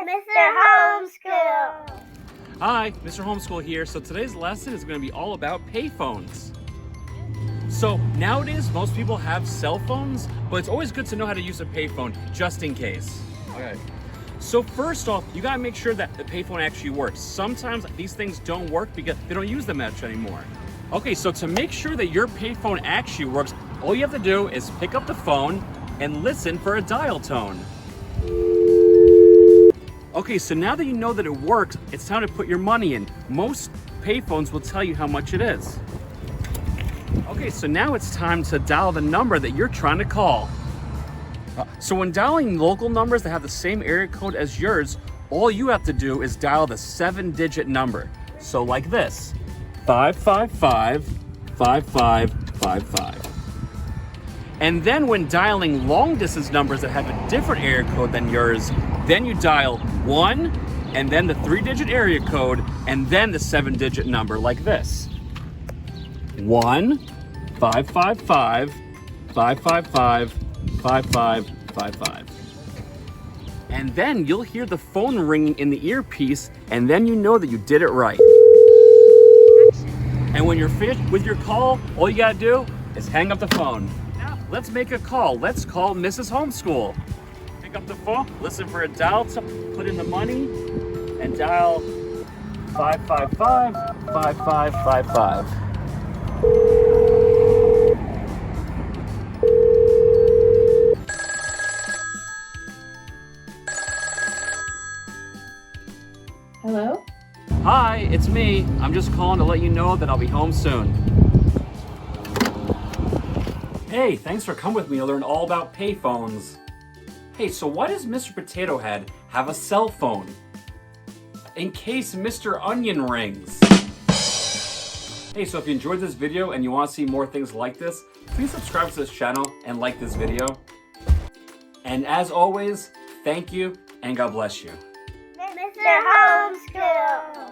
Mr. Homeschool. Hi, Mr. Homeschool here. So today's lesson is going to be all about payphones. So nowadays, most people have cell phones, but it's always good to know how to use a payphone just in case. Okay. So first off, you gotta make sure that the payphone actually works. Sometimes these things don't work because they don't use them much anymore. Okay, so to make sure that your payphone actually works, all you have to do is pick up the phone and listen for a dial tone. Okay, so now that you know that it works, it's time to put your money in. Most payphones will tell you how much it is. Okay, so now it's time to dial the number that you're trying to call. So when dialing local numbers that have the same area code as yours, all you have to do is dial the 7-digit number. So like this, 555-5555. And then when dialing long distance numbers that have a different area code than yours, then you dial 1, and then the 3-digit area code, and then the 7-digit number like this. 1-555-555-5555. And then you'll hear the phone ringing in the earpiece, and then you know that you did it right. And when you're finished with your call, all you gotta do is hang up the phone. Now, let's make a call. Let's call Mrs. Homeschool. Pick up the phone, listen for a dial tone, put in the money, and dial 555-5555. Hello? Hi, it's me. I'm just calling to let you know that I'll be home soon. Hey, thanks for coming with me to learn all about payphones. Hey, so why does Mr. Potato Head have a cell phone? In case Mr. Onion rings. Hey, so if you enjoyed this video and you want to see more things like this, please subscribe to this channel and like this video. And as always, thank you and God bless you. Mr. Homeschool.